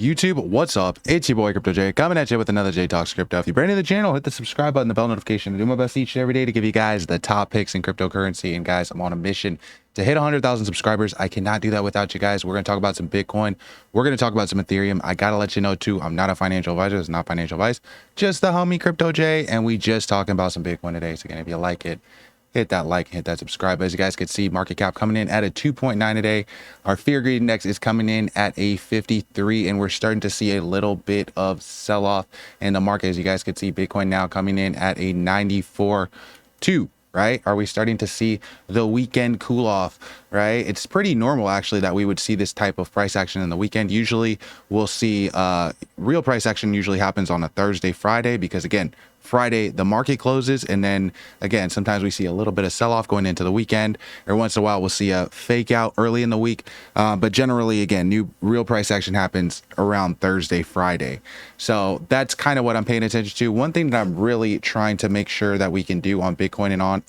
YouTube, what's up? It's your boy Crypto J coming at you with another J Talks Crypto. If you're brand new to the channel, hit the subscribe button, the bell notification. I do my best each and every day to give you guys the top picks in cryptocurrency. And guys, I'm on a mission to hit 100,000 subscribers. I cannot do that without you guys. We're going to talk about some Bitcoin. We're going to talk about some Ethereum. I got to let you know too, I'm not a financial advisor. It's not financial advice. Just the homie Crypto J. And we just talking about some Bitcoin today. So again, if you like it, hit that like, hit that subscribe. As you guys can see, market cap coming in at a 2.9 today. Our fear greed index is coming in at a 53, and we're starting to see a little bit of sell-off in the market. As you guys can see, Bitcoin now coming in at a 94.2. Right? Are we starting to see the weekend cool off? Right? It's pretty normal actually that we would see this type of price action in the weekend. Usually we'll see real price action usually happens on a Thursday, Friday, because again, Friday the market closes, and then again sometimes we see a little bit of sell-off going into the weekend. Every once in a while we'll see a fake out early in the week, but generally again new real price action happens around Thursday, Friday. So that's kind of what I'm paying attention to. One thing that I'm really trying to make sure that we can do on Bitcoin and on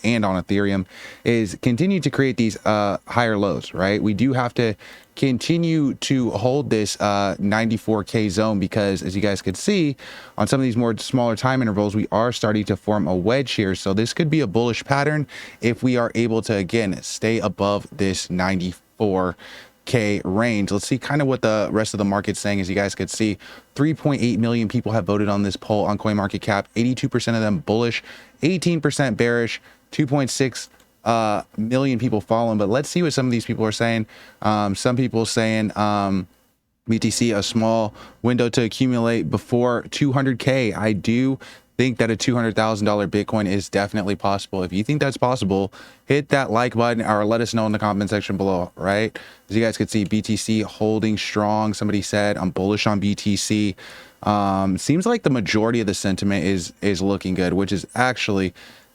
Ethereum is continue to create these higher lows, right? We do have to continue to hold this 94K zone, because as you guys could see on some of these more smaller time intervals, we are starting to form a wedge here. So this could be a bullish pattern if we are able to again stay above this 94K range. Let's see kind of what the rest of the market's saying. As you guys could see, 3.8 million people have voted on this poll on CoinMarketCap. 82% of them bullish, 18% bearish, 2.6 million people following. But let's see what some of these people are saying. Some people saying BTC a small window to accumulate before 200K. I do think that a $200,000 Bitcoin is definitely possible. If you think that's possible, hit that like button or let us know in the comment section below. Right, as you guys can see, BTC holding strong. Somebody said I'm bullish on BTC. Seems like the majority of the sentiment is looking good, which is actually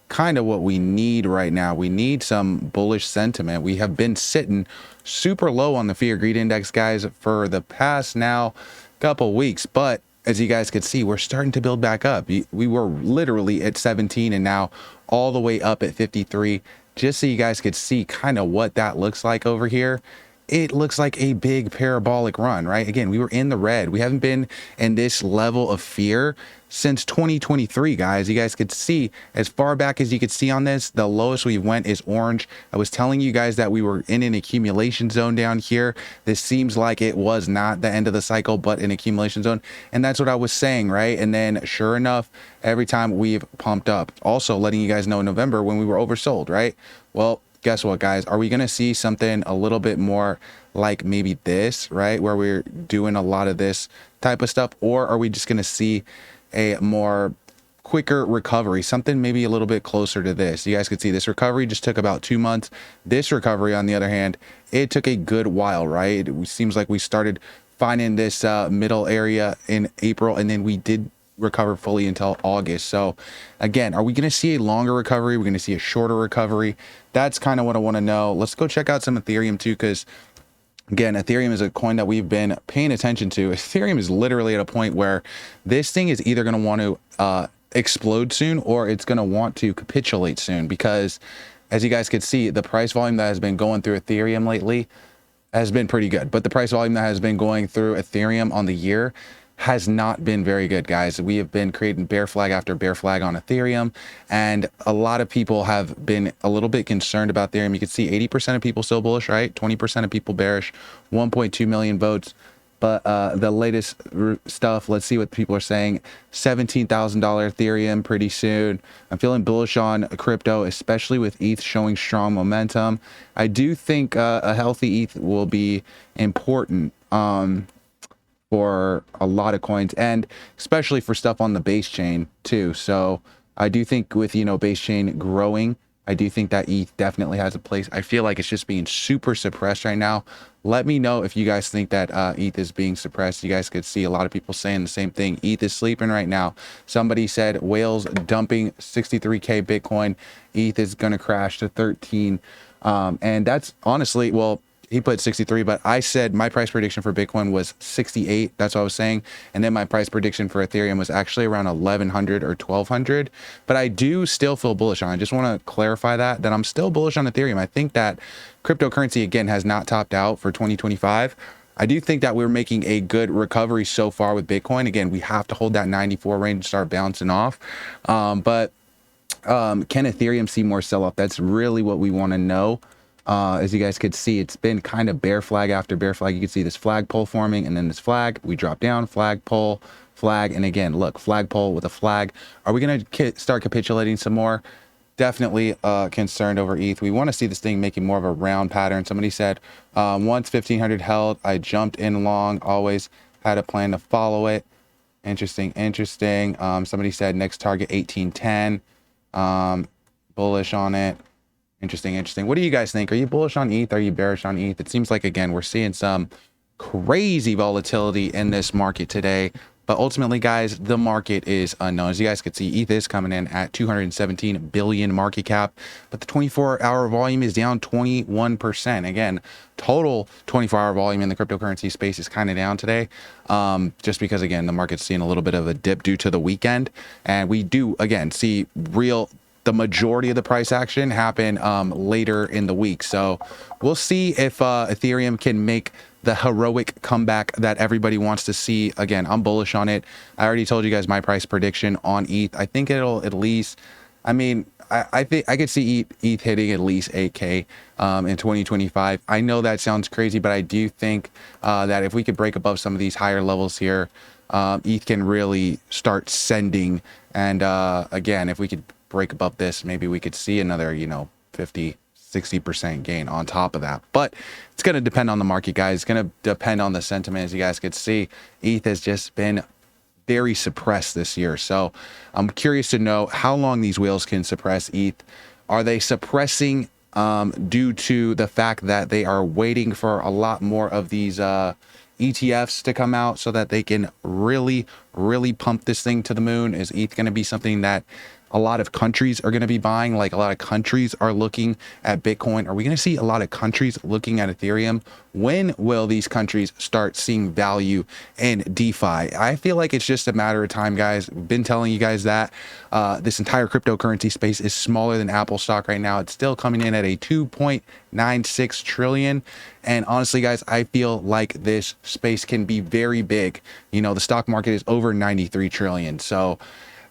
kind of what we need right now. We need some bullish sentiment. We have been sitting super low on the fear greed index, guys, for the past now couple weeks, but as you guys could see, we're starting to build back up. We were literally at 17 and now all the way up at 53. Just so you guys could see kind of what that looks like over here. It looks like a big parabolic run, right? Again, we were in the red. We haven't been in this level of fear since 2023, guys. You guys could see as far back as you could see on this, the lowest we went is orange. I was telling you guys that we were in an accumulation zone down here. This seems like it was not the end of the cycle, but an accumulation zone. And that's what I was saying, right? And then sure enough, every time we've pumped up. Also letting you guys know in November when we were oversold, right? Well, guess what, guys? Are we going to see something a little bit more like maybe this, right? Where we're doing a lot of this type of stuff, or are we just going to see a more quicker recovery, something maybe a little bit closer to this? You guys could see this recovery just took about 2 months. This recovery, on the other hand, it took a good while, right? It seems like we started finding this middle area in April, and then we did recover fully until August. So again, are we going to see a longer recovery? We're going to see a shorter recovery. That's kind of what I want to know. Let's go check out some Ethereum too, because again, Ethereum is a coin that we've been paying attention to. Ethereum is literally at a point where this thing is either going to want to explode soon, or it's going to want to capitulate soon, because as you guys could see, the price volume that has been going through Ethereum lately has been pretty good, but the price volume that has been going through Ethereum on the year has not been very good, guys. We have been creating bear flag after bear flag on Ethereum, and a lot of people have been a little bit concerned about Ethereum. You can see 80% of people still bullish, right? 20% of people bearish, 1.2 million votes. But the latest stuff, let's see what people are saying. $17,000 Ethereum pretty soon. I'm feeling bullish on crypto, especially with ETH showing strong momentum. I do think a healthy ETH will be important for a lot of coins, and especially for stuff on the base chain too. So I do think with, you know, base chain growing, I do think that ETH definitely has a place. I feel like it's just being super suppressed right now. Let me know if you guys think that ETH is being suppressed. You guys could see a lot of people saying the same thing. ETH is sleeping right now. Somebody said whales dumping 63K Bitcoin. ETH is going to crash to 13. And that's honestly, well, he put 63, but I said my price prediction for Bitcoin was 68. That's what I was saying. And then my price prediction for Ethereum was actually around 1100 or 1200. But I do still feel bullish on it. I just want to clarify that I'm still bullish on Ethereum. I think that cryptocurrency, again, has not topped out for 2025. I do think that we're making a good recovery so far with Bitcoin. Again, we have to hold that 94 range to start bouncing off. But can Ethereum see more sell-off? That's really what we want to know. As you guys could see, it's been kind of bear flag after bear flag. You can see this flagpole forming, and then this flag. We drop down, flagpole, flag, and again, look, flagpole with a flag. Are we going to start capitulating some more? Definitely concerned over ETH. We want to see this thing making more of a round pattern. Somebody said, once 1500 held, I jumped in long, always had a plan to follow it. Interesting. Somebody said next target 1810. Bullish on it. Interesting. What do you guys think? Are you bullish on ETH? Are you bearish on ETH? It seems like, again, we're seeing some crazy volatility in this market today. But ultimately, guys, the market is unknown. As you guys can see, ETH is coming in at 217 billion market cap, but the 24-hour volume is down 21%. Again, total 24-hour volume in the cryptocurrency space is kind of down today, just because, again, the market's seeing a little bit of a dip due to the weekend. And we do, again, see the majority of the price action happen later in the week. So we'll see if Ethereum can make the heroic comeback that everybody wants to see. Again, I'm bullish on it. I already told you guys my price prediction on ETH. I think it'll at least, I mean, I think I could see ETH hitting at least 8K in 2025. I know that sounds crazy, but I do think that if we could break above some of these higher levels here, ETH can really start sending. And again, if we could break above this, maybe we could see another, 50-60% gain on top of that. But it's going to depend on the market, guys. It's going to depend on the sentiment. As you guys could see, ETH has just been very suppressed this year. So I'm curious to know how long these whales can suppress ETH. Are they suppressing due to the fact that they are waiting for a lot more of these ETFs to come out so that they can really pump this thing to the moon? Is ETH going to be something that a lot of countries are going to be buying? Like, a lot of countries are looking at Bitcoin. Are we going to see a lot of countries looking at Ethereum? When will these countries start seeing value in DeFi? I feel like it's just a matter of time, guys. We've been telling you guys that this entire cryptocurrency space is smaller than Apple stock right now. It's still coming in at a 2.96 trillion. And honestly, guys, I feel like this space can be very big. The stock market is over 93 trillion. So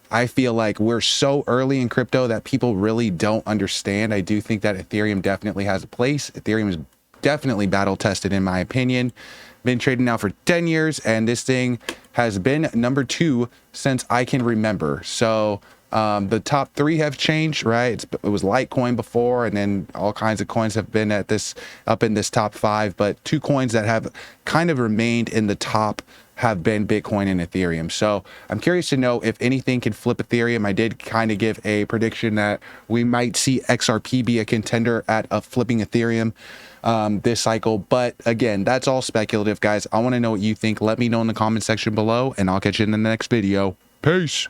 I feel like we're so early in crypto that people really don't understand. I do think that Ethereum definitely has a place. Ethereum is definitely battle tested, in my opinion. Been trading now for 10 years, and this thing has been number 2 since I can remember. So the top 3 have changed, right? It was Litecoin before, and then all kinds of coins have been up in this top 5. But 2 coins that have kind of remained in the top have been Bitcoin and Ethereum. So I'm curious to know if anything can flip Ethereum. I did kind of give a prediction that we might see XRP be a contender at flipping Ethereum this cycle. But again, that's all speculative, guys. I want to know what you think. Let me know in the comment section below, and I'll catch you in the next video. Peace.